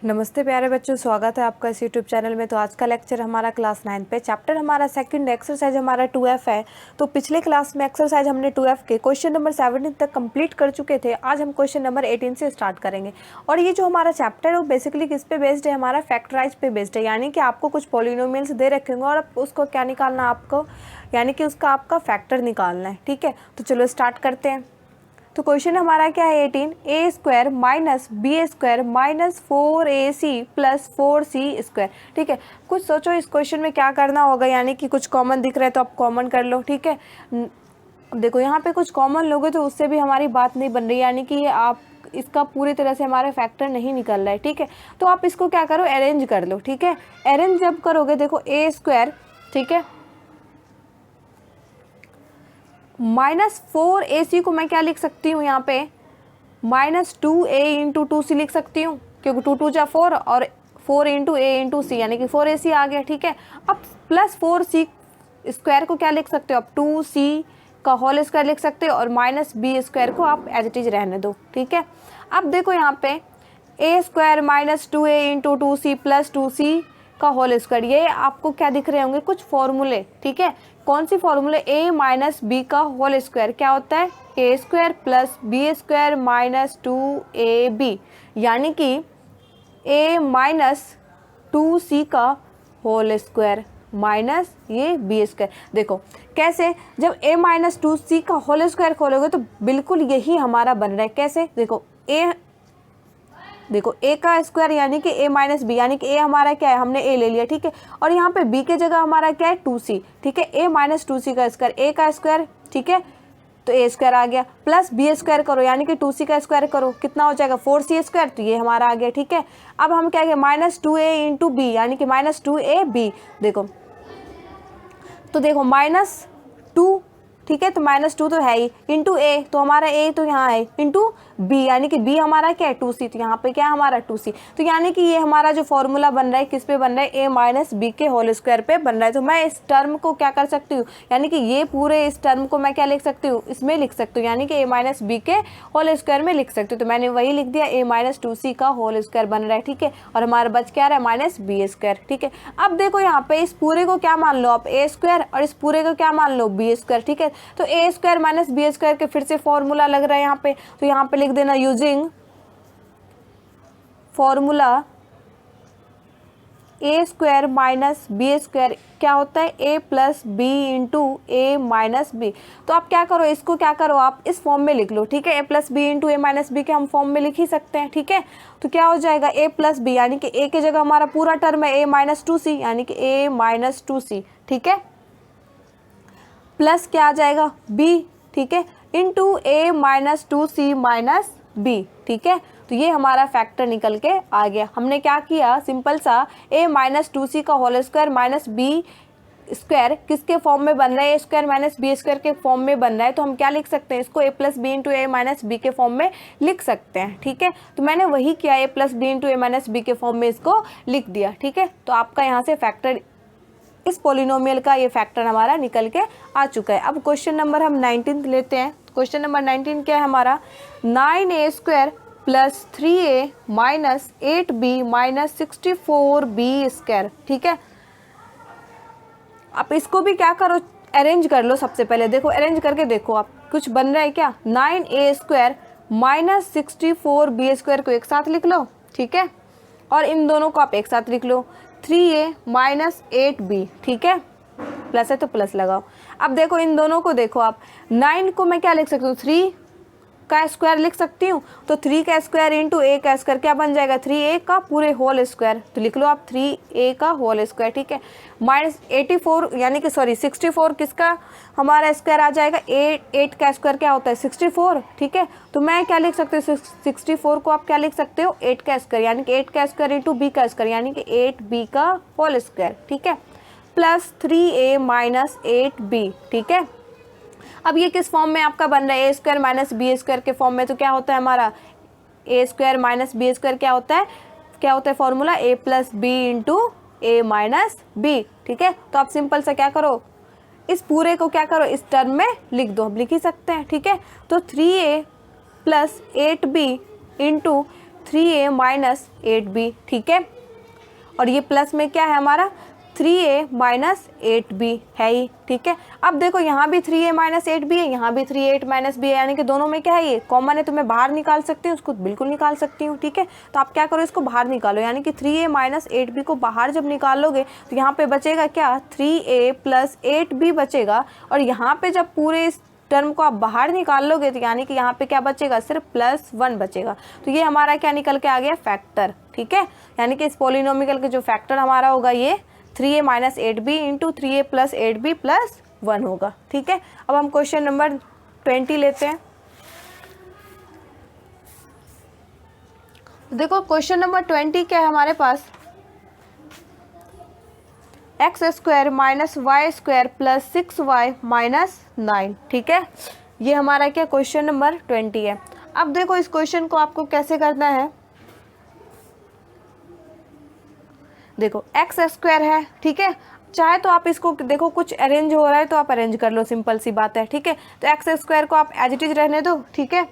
नमस्ते प्यारे बच्चों, स्वागत है आपका इस यूट्यूब चैनल में। तो आज का लेक्चर हमारा क्लास 9 पे, चैप्टर हमारा सेकंड, एक्सरसाइज हमारा 2F है। तो पिछले क्लास में एक्सरसाइज हमने 2F के क्वेश्चन नंबर 17 तक कंप्लीट कर चुके थे। आज हम क्वेश्चन नंबर 18 से स्टार्ट करेंगे। और ये जो हमारा चैप्टर है वो बेसिकली किस पे बेस्ड है, हमारा फैक्टराइज पे बेस्ड है। यानी कि आपको कुछ पॉलिनोमियल्स दे रखे होंगे और उसको क्या निकालना आपको, यानी कि उसका आपका फैक्टर निकालना है। ठीक है, तो चलो स्टार्ट करते हैं। तो क्वेश्चन हमारा क्या है, 18, A square minus B square minus 4ac plus 4c square. ठीक है, कुछ सोचो इस क्वेश्चन में क्या करना होगा। यानी कि कुछ कॉमन दिख रहा है तो आप कॉमन कर लो। ठीक है, अब देखो यहाँ पे कुछ कॉमन लोगे तो उससे भी हमारी बात नहीं बन रही, यानी कि आप इसका पूरी तरह से हमारा फैक्टर नहीं निकल रहा है। ठीक है, तो आप इसको क्या करो, अरेंज कर लो। ठीक है, अरेंज जब करोगे, देखो ए स्क्वायर, ठीक है, माइनस 4ac को मैं क्या लिख सकती हूँ यहाँ पे, माइनस 2a इंटू 2c लिख सकती हूँ, क्योंकि 2 2 जा 4 और 4 इंटू a इंटू सी, यानी कि 4ac आ गया। ठीक है, अब प्लस 4c स्क्वायर को क्या लिख सकते हो, अब 2c का होल स्क्वायर लिख सकते हो, और माइनस b स्क्वायर को आप एज इट इज रहने दो। ठीक है, अब देखो यहाँ पे a square minus 2a into 2c plus 2c का होल स्क्वायर, ये आपको क्या दिख रहे होंगे, कुछ फॉर्मूले। ठीक है, कौन सी फॉर्मूले, a माइनस बी का होल स्क्वायर क्या होता है, a square plus B square minus 2ab, यानी कि a माइनस 2c का होल स्क्वायर माइनस ये बी स्क्वायर। देखो कैसे, जब a माइनस 2c का होल स्क्वायर खोलोगे तो बिल्कुल यही हमारा बन रहा है। कैसे, देखो a का स्क्वायर यानी कि a माइनस बी, यानी कि a हमारा क्या है, हमने a ले लिया। ठीक है, और यहाँ पे b के जगह हमारा क्या है, 2c। ठीक है, a माइनस 2c का स्क्वायर, a का स्क्वायर, ठीक है, तो a स्क्वायर आ गया, प्लस b स्क्वायर करो यानी कि 2c का स्क्वायर करो, कितना हो जाएगा 4c स्क्वायर, तो ये हमारा आ गया। ठीक है, अब हम क्या किया, माइनस 2a इंटू बी, यानी कि माइनस 2ab। देखो तो देखो माइनस 2, ठीक है, तो माइनस 2 तो है ही, इंटू ए, तो हमारा ए तो यहाँ है, इंटू बी, यानी कि बी हमारा क्या है 2c, तो यहाँ पे क्या है हमारा 2c। तो यानी कि ये हमारा जो फॉर्मूला बन रहा है किस पे बन रहा है, ए माइनस बी के होल स्क्वायर पे बन रहा है। तो मैं इस टर्म को क्या कर सकती हूँ, यानी कि ये पूरे इस टर्म को मैं क्या लिख सकती हूँ, इसमें लिख सकती हूँ, यानी कि ए माइनस बी के होल स्क्वायर में लिख सकती हूँ। तो मैंने वही लिख दिया, ए माइनस 2c का होल स्क्वायर बन रहा है। ठीक है, और हमारा बच क्या रहा है, माइनस बी स्क्वायर। ठीक है, अब देखो यहाँ पे इस पूरे को क्या मान लो आप, ए स्क्वायर, और इस पूरे को क्या मान लो, बी स्क्वायर। ठीक है, तो ए स्क्वायर माइनस बी स्क्वायर के फिर से फॉर्मूला लग रहा है यहाँ पे, तो यहाँ पे लिख देना, यूजिंग फॉर्मूला ए स्क्वायर माइनस बी स्क्वायर क्या होता है, ए plus B into A minus B. तो आप क्या करो, इसको क्या करो, आप इस फॉर्म में लिख लो। ठीक है, ए plus B into A minus B के हम फॉर्म में लिख ही सकते हैं। ठीक है, तो क्या हो जाएगा, ए प्लस बी, यानी कि ए की जगह हमारा पूरा टर्म है ए माइनस 2c, यानी कि ए माइनस 2c। ठीक है, प्लस क्या आ जाएगा b, ठीक है, into A minus 2c minus b। ठीक है, तो ये हमारा फैक्टर निकल के आ गया। हमने क्या किया, सिंपल सा a माइनस 2c का whole square minus B square किसके फॉर्म में बन रहा है, A square minus B square के फॉर्म में बन रहा है, तो हम क्या लिख सकते हैं, इसको ए plus B into A minus B के फॉर्म में लिख सकते हैं। ठीक है, तो मैंने वही किया, ए plus B into A minus B के फॉर्म में इसको लिख दिया। ठीक है, तो आपका यहाँ से फैक्टर, इस पॉलिनोमियल का ये फैक्टर हमारा निकल के आ चुका है। अब क्वेश्चन नंबर हम 19 लेते हैं। क्वेश्चन नंबर 19 क्या है हमारा, 9a square plus 3a minus 8b minus 64b square. ठीक है, आप इसको भी क्या करो, अरेंज कर लो। सबसे पहले देखो, अरेंज करके देखो आप कुछ बन रहा है क्या, 9a square minus 64b square को एक साथ लिख लो। ठीक है, और इन दोनों को आप एक साथ लिख लो, 3a माइनस 8b। ठीक है, प्लस है तो प्लस लगाओ। अब देखो इन दोनों को देखो आप, 9 को मैं क्या लिख सकती हूँ, 3 का स्क्वायर लिख सकती हूँ, तो 3 का स्क्वायर इंटू ए का स्क्वायर क्या बन जाएगा, 3a का पूरे होल स्क्वायर, तो लिख लो आप 3a का होल स्क्वायर। ठीक है, माइनस 84, यानी कि सॉरी 64 किसका हमारा स्क्वायर आ जाएगा, 8 का स्क्वायर क्या होता है 64। ठीक है, तो मैं क्या लिख सकती हूँ, 64 को आप क्या लिख सकते हो, 8 का स्क्वायर, यानी कि 8 का स्क्वायर इंटू बी का स्क्वायर, यानी कि 8b का होल स्क्वायर। ठीक है, प्लस 3a माइनस 8b। ठीक है, अब ये किस फॉर्म में आपका बन रहा है, A square minus B square के फॉर्म में, तो क्या होता है हमारा, ए स्क्वायर माइनस बी स्क्वायर क्या होता है formula, A plus B into A minus B. ठीक है, तो आप सिंपल सा क्या करो, इस पूरे को क्या करो, इस टर्म में लिख दो, हम लिख ही सकते हैं। ठीक है, तो 3a plus 8b into 3a minus 8b, ठीक है। और ये प्लस में क्या है हमारा 3a माइनस 8b है ही, ठीक है। अब देखो यहाँ भी 3a माइनस 8b है, यहाँ भी 3a माइनस b है, यानी कि दोनों में क्या है, ये कॉमन है, तो मैं बाहर निकाल सकती हूँ, उसको बिल्कुल निकाल सकती हूँ, ठीक है। तो आप क्या करो, इसको बाहर निकालो, यानी कि 3a माइनस 8b को बाहर जब निकालोगे तो यहाँ पे बचेगा क्या 3a प्लस 8b बचेगा। और यहाँ पे जब पूरे इस टर्म को आप बाहर निकाल लोगे तो यानी कि यहाँ पे क्या बचेगा, सिर्फ +1 बचेगा। तो ये हमारा क्या निकल के आ गया, फैक्टर, ठीक है। यानी कि इस पोलिनोमियल का जो फैक्टर हमारा होगा ये 3a minus 8b into 3a plus 8b plus 1 होगा, ठीक है। अब हम क्वेश्चन नंबर 20 लेते हैं। देखो क्वेश्चन नंबर 20 क्या है हमारे पास, X square minus Y square plus 6y minus 9, ठीक है। ये हमारा क्या क्वेश्चन नंबर 20 है। अब देखो इस क्वेश्चन को आपको कैसे करना है, देखो एक्स स्क्वायर है, ठीक है। चाहे तो आप इसको देखो कुछ अरेंज हो रहा है तो आप अरेंज कर लो, सिंपल सी बात है, ठीक है। तो एक्स स्क्वायर को आप एज इट इज रहने दो, ठीक है।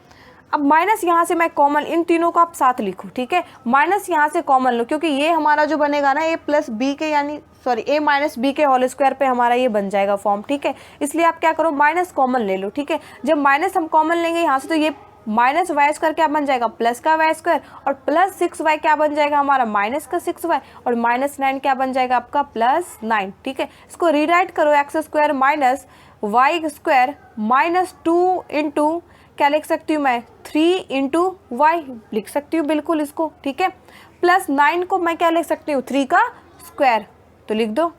अब माइनस यहाँ से मैं कॉमन, इन तीनों को आप साथ लिखो, ठीक है। माइनस यहाँ से कॉमन लो, क्योंकि ये हमारा जो बनेगा ना a प्लस बी के यानी सॉरी a माइनस बी के होल स्क्वायर पे हमारा ये बन जाएगा फॉर्म, ठीक है। इसलिए आप क्या करो, माइनस कॉमन ले लो, ठीक है। जब माइनस हम कॉमन लेंगे यहाँ से तो ये माइनस वाई स्क्वायर क्या बन जाएगा, प्लस का वाई स्क्वायर, और प्लस 6y क्या बन जाएगा हमारा, माइनस का 6y, और माइनस 9 क्या बन जाएगा आपका +9, ठीक है। इसको रीराइट करो, X square minus Y square minus 2 into क्या लिख सकती हूँ मैं, 3 इंटू वाई लिख सकती हूँ बिल्कुल इसको, ठीक है। प्लस 9 को मैं क्या लिख सकती हूँ, 3 का स्क्वायर, तो लिख दो,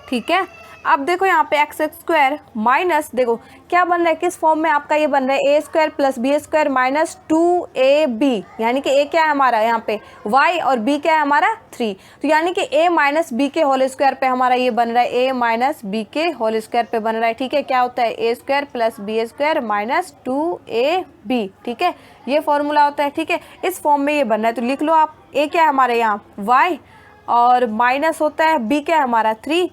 ठीक है। अब देखो यहाँ पे एक्स स्क्वायर माइनस, देखो क्या बन रहा है, किस फॉर्म में आपका ये बन रहा है, a square plus B square minus 2ab, यानी कि a क्या है हमारा यहाँ पे y और b क्या है हमारा 3, तो यानी कि a माइनस बी के होल स्क्वायर पे हमारा ये बन रहा है, a माइनस बी के होल स्क्वायर पे बन रहा है, ठीक है। क्या होता है, a square plus B square minus 2ab, ठीक है। ये फॉर्मूला होता है, ठीक है। इस फॉर्म में ये बन रहा है, तो लिख लो आप, a क्या है हमारे यहाँ y और माइनस होता है b क्या है हमारा 3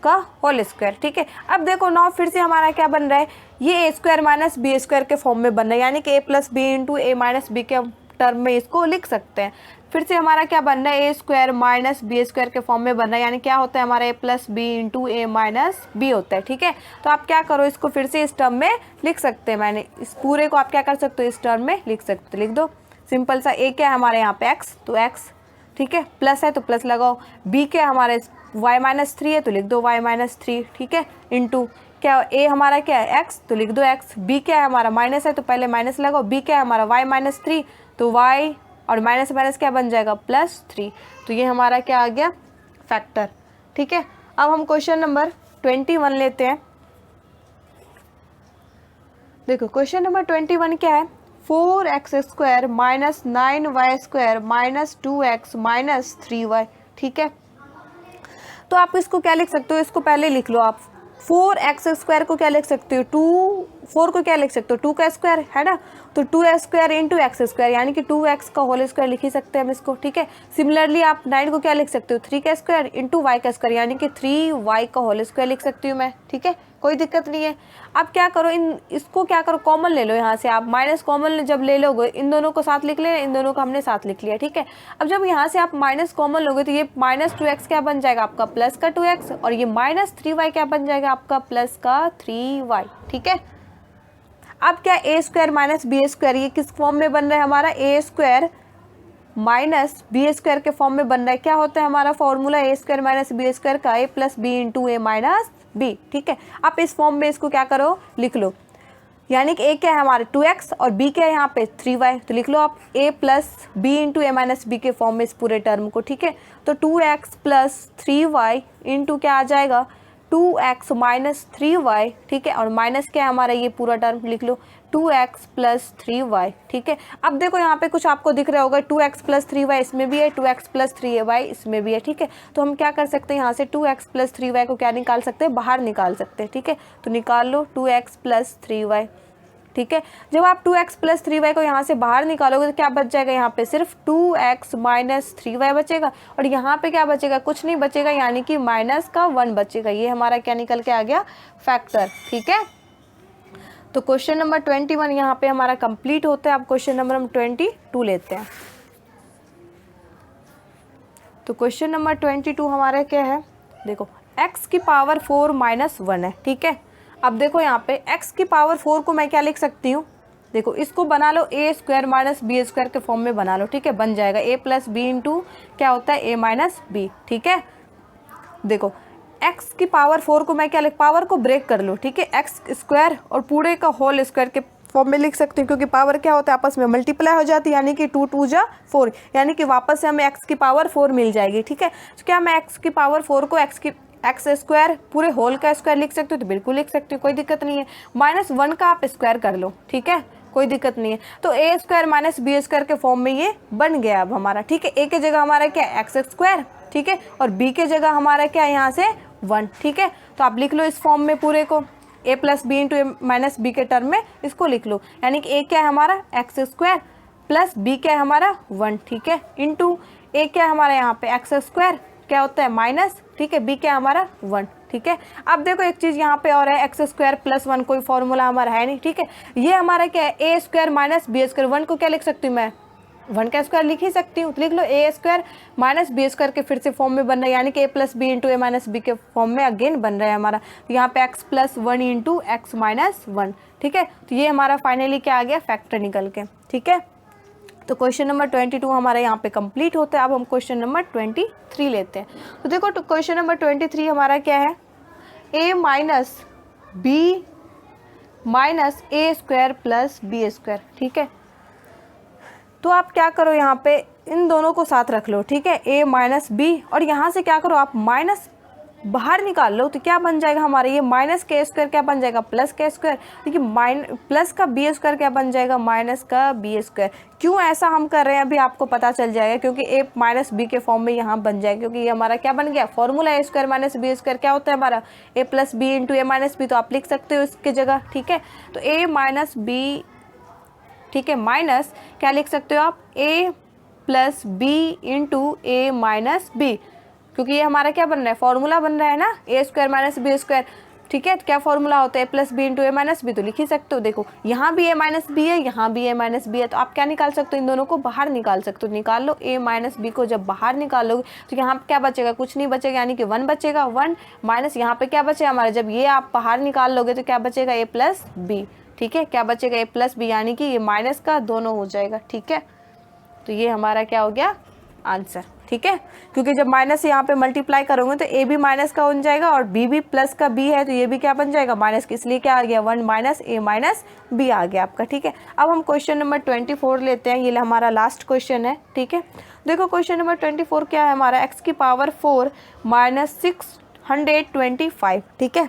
का होल स्क्वायर, ठीक है। अब देखो नौ फिर से हमारा क्या बन रहा है, ये a square minus B square के फॉर्म में बन रहा है, यानी कि a plus B into A minus B के टर्म में इसको लिख सकते हैं। फिर से हमारा क्या बन रहा है, a square minus B square के फॉर्म में बन रहा है, यानी क्या होता है हमारा a plus B into A minus B होता है, ठीक है। तो आप क्या करो, इसको फिर से इस टर्म में लिख सकते हैं, मैंने इस पूरे को आप क्या कर सकते हो, इस टर्म में लिख सकते हो, लिख दो सिंपल सा। a क्या है हमारे यहाँ पे x, तो x, ठीक है, प्लस है तो प्लस लगाओ, b क्या हमारे y माइनस 3 है तो लिख दो y माइनस 3, ठीक है, इंटू क्या a हमारा क्या है x, तो लिख दो x, b क्या है हमारा माइनस है तो पहले माइनस लगाओ, b क्या है हमारा y माइनस 3, तो y और माइनस माइनस क्या बन जाएगा +3, तो ये हमारा क्या आ गया फैक्टर, ठीक है। अब हम क्वेश्चन नंबर 21 लेते हैं। देखो क्वेश्चन नंबर 21 क्या है, 4x square minus 9y square minus 2x minus 3y, ठीक है। तो आप इसको क्या लिख सकते हो, इसको पहले लिख लो आप, 4x स्क्वायर को क्या लिख सकते हो, 4 को क्या लिख सकते हो, 2 का स्क्वायर है ना, तो 2x square into x square, यानी कि 2x का होल स्क्वायर लिख ही सकते हैं हम इसको, ठीक है। सिमिलरली आप 9 को क्या लिख सकते हो, 3 का स्क्वायर इंटू y का स्क्वायर, यानी कि 3y का होल स्क्वायर लिख सकती हूँ मैं, ठीक है, कोई दिक्कत नहीं है। अब क्या करो, इसको क्या करो, कॉमन ले लो यहाँ से आप, माइनस कॉमन जब ले लोगे इन दोनों को साथ लिख ले, इन दोनों को हमने साथ लिख लिया, ठीक है। अब जब यहाँ से आप माइनस कॉमन लोगे तो ये माइनस 2x क्या बन जाएगा आपका प्लस का 2x, और ये माइनस 3y क्या बन जाएगा आपका प्लस का 3y, ठीक है। अब क्या a square minus B square, ये किस फॉर्म में बन रहा है हमारा, a square minus B square के फॉर्म में बन रहा है। क्या होता है हमारा formula, a square minus B square का a plus B into A minus B, ठीक है। आप इस फॉर्म में इसको क्या करो, लिख लो, यानी कि a क्या है हमारे 2x और b क्या है यहाँ पे 3y, तो लिख लो आप a plus B into A minus B के फॉर्म में इस पूरे टर्म को, ठीक है। तो 2x प्लस 3y इंटू क्या आ जाएगा 2x माइनस 3y, ठीक है, और माइनस क्या है हमारा ये पूरा टर्म लिख लो 2x प्लस 3y, ठीक है। अब देखो यहाँ पे कुछ आपको दिख रहा होगा 2x प्लस 3y इसमें भी है, 2x प्लस 3y इसमें भी है, ठीक है। तो हम क्या कर सकते हैं, यहाँ से 2x प्लस 3y को क्या निकाल सकते हैं, बाहर निकाल सकते हैं, ठीक है। तो निकाल लो 2x प्लस 3y, ठीक है। जब आप 2x प्लस 3y को यहाँ से बाहर निकालोगे तो क्या बच जाएगा, यहाँ पे सिर्फ 2x माइनस 3y बचेगा, और यहाँ पे क्या बचेगा, कुछ नहीं बचेगा, यानी कि माइनस का 1 बचेगा। ये हमारा क्या निकल के आ गया फैक्टर, ठीक है। तो क्वेश्चन नंबर 21 यहाँ पे हमारा कंप्लीट होता है। अब क्वेश्चन नंबर हम 22 लेते हैं। तो क्वेश्चन नंबर 22 हमारा क्या है, देखो x की पावर 4 माइनस 1 है, ठीक है। अब देखो यहाँ पे x की पावर 4 को मैं क्या लिख सकती हूँ, देखो इसको बना लो a square minus B square के फॉर्म में बना लो, ठीक है। बन जाएगा a प्लस बी इंटू क्या होता है a माइनस बी, ठीक है। देखो x की पावर 4 को मैं क्या लिख, पावर को ब्रेक कर लो, ठीक है। x स्क्वायर और पूरे का होल स्क्वायर के फॉर्म में लिख सकती हूँ, क्योंकि पावर क्या होता है आपस में मल्टीप्लाई हो जाती है, यानी कि 2 2 जा 4, यानी कि वापस से हमें x की पावर 4 मिल जाएगी, ठीक है। तो क्या मैं x की पावर 4 को एक्स स्क्वायर पूरे होल का स्क्वायर लिख सकती हूँ, तो बिल्कुल लिख सकती हूँ, कोई दिक्कत नहीं है। -1 का आप स्क्वायर कर लो, ठीक है, कोई दिक्कत नहीं है। तो a square minus B square के फॉर्म में ये बन गया अब हमारा, ठीक है। a के जगह हमारा क्या है एक्स स्क्वायर, ठीक है, और b के जगह हमारा क्या है यहाँ से 1, ठीक है। तो आप लिख लो इस फॉर्म में पूरे को, a plus B into A minus B के टर्म में इसको लिख लो, यानी कि a क्या है हमारा एक्स स्क्वायर प्लस b क्या है हमारा 1, ठीक है, इंटू a क्या है हमारा यहाँ पे एक्स स्क्वायर क्या होता है माइनस, ठीक है, b क्या है हमारा 1, ठीक है। अब देखो एक चीज़ यहाँ पे और है, एक्स स्क्वायर प्लस 1 कोई फॉर्मूला हमारा है नहीं, ठीक है। ये हमारा क्या है a square minus B square, 1 को क्या लिख सकती हूँ मैं 1 का स्क्वायर लिख ही सकती हूँ, तो लिख लो a square minus B square के फिर से फॉर्म में बन रहा है, यानी कि a plus B into A minus B के फॉर्म में अगेन बन रहा है हमारा। तो यहाँ पे x plus 1 into X minus 1, ठीक है। तो ये हमारा फाइनली क्या आ गया फैक्टर निकल के, ठीक है। तो क्वेश्चन नंबर 22 हमारा यहाँ पे कंप्लीट होता है। अब हम क्वेश्चन नंबर 23 लेते हैं। तो देखो क्वेश्चन नंबर 23 हमारा क्या है, a minus B minus A square plus B square, ठीक है। तो आप क्या करो यहाँ पे इन दोनों को साथ रख लो, ठीक है, a माइनस बी, और यहाँ से क्या करो आप माइनस बाहर निकाल लो, तो क्या बन जाएगा हमारा ये माइनस के स्क्वायर क्या बन जाएगा प्लस के स्क्वायर, देखिए प्लस का बी स्क्वायर क्या बन जाएगा माइनस का बी स्क्वायर। क्यों ऐसा हम कर रहे हैं अभी आपको पता चल जाएगा, क्योंकि a माइनस बी के फॉर्म में यहाँ बन जाएगा, क्योंकि ये हमारा क्या बन गया formula a square minus B square क्या होता है हमारा a plus B into A minus B, तो आप लिख सकते हो इसके जगह, ठीक है। तो a माइनस बी, ठीक है, माइनस क्या लिख सकते हो आप a plus B into A minus B, क्योंकि ये हमारा क्या बन रहा है फॉर्मूला बन रहा है ना a square minus B square, ठीक है। क्या फॉर्मूला होता है a plus B into A minus B, तो लिख ही सकते हो। देखो यहाँ भी a माइनस बी है, यहाँ भी a माइनस बी है, तो आप क्या निकाल सकते हो इन दोनों को बाहर निकाल सकते हो। निकाल लो a माइनस बी को, जब बाहर निकालोगे तो यहाँ क्या बचेगा कुछ नहीं बचेगा, यानी कि 1 बचेगा, 1 माइनस यहाँ पे क्या बचेगा हमारा, जब ये आप बाहर निकाल लोगे तो क्या बचेगा a प्लस बी, ठीक है, क्या बचेगा a प्लस बी, यानी कि ये माइनस का दोनों हो जाएगा, ठीक है। तो ये हमारा क्या हो गया आंसर, ठीक है, क्योंकि जब माइनस यहाँ पे मल्टीप्लाई करोगे तो a भी माइनस का बन जाएगा और b भी प्लस का b है, तो ये भी क्या बन जाएगा माइनस का, इसलिए क्या आ गया 1 माइनस a माइनस b आ गया आपका, ठीक है। अब हम क्वेश्चन नंबर 24 लेते हैं, ये हमारा लास्ट क्वेश्चन है, ठीक है। देखो क्वेश्चन नंबर 24 क्या है हमारा, x की पावर 4 माइनस 625, ठीक है,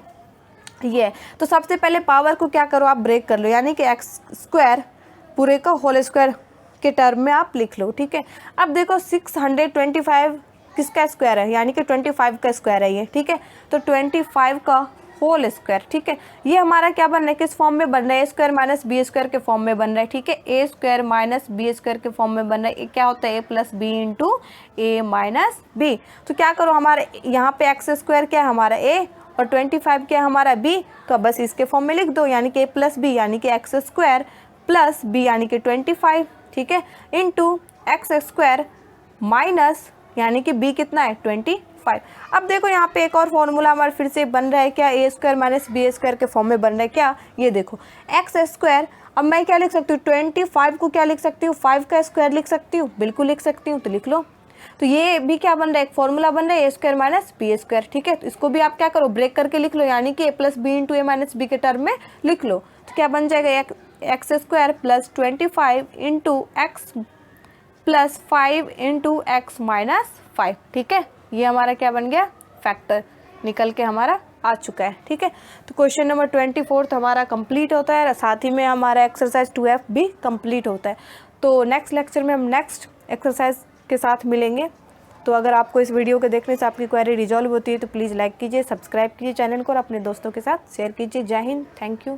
ये। तो सबसे पहले पावर को क्या करो आप ब्रेक कर लो, यानी कि एक्स स्क्वायर पूरे का होल स्क्वायर के टर्म में आप लिख लो, ठीक है। अब देखो 625 किसका स्क्वायर है, यानी कि 25 का स्क्वायर है ये, ठीक है। तो 25 का होल स्क्वायर, ठीक है, ये हमारा क्या बन रहा है किस फॉर्म में बन रहा है, a square minus B square के फॉर्म में बन रहा है, ठीक है। a square minus B square के फॉर्म में बन रहा है, क्या होता है a plus B into A minus B. तो क्या करो हमारे यहाँ पे एक्स स्क्वायर क्या है हमारा a और 25 क्या है हमारा b, तो बस इसके फॉर्म में लिख दो, यानी कि a प्लस बी यानी कि एक्स स्क्वायर प्लस b यानी कि 25, ठीक है, इंटू एक्स स्क्वायर माइनस यानी कि b कितना है 25। अब देखो यहाँ पे एक और फॉर्मूला हमारा फिर से बन रहा है, क्या a square minus B square के फॉर्म में बन रहा है, क्या ये देखो एक्स स्क्वायर, अब मैं क्या लिख सकती हूँ 25 को क्या लिख सकती हूँ 5 का स्क्वायर लिख सकती हूँ, बिल्कुल लिख सकती हूँ, तो लिख लो। तो ये भी क्या बन रहा है एक फॉर्मूला बन रहा है a square minus B square, ठीक है। तो इसको भी आप क्या करो ब्रेक करके लिख लो, यानी कि a plus B into A minus B के टर्म में लिख लो। तो क्या बन जाएगा X square plus 25 into X plus 5 into X minus 5, ठीक है। ये हमारा क्या बन गया फैक्टर निकल के हमारा आ चुका है, ठीक है। तो क्वेश्चन नंबर 24 हमारा कंप्लीट होता है, साथ ही में हमारा एक्सरसाइज 2F भी कंप्लीट होता है। तो नेक्स्ट लेक्चर में हम नेक्स्ट एक्सरसाइज के साथ मिलेंगे। तो अगर आपको इस वीडियो को देखने से आपकी क्वेरी रिजॉल्व होती है तो प्लीज़ लाइक कीजिए, सब्सक्राइब कीजिए चैनल को और अपने दोस्तों के साथ शेयर कीजिए। जय हिंद, थैंक यू।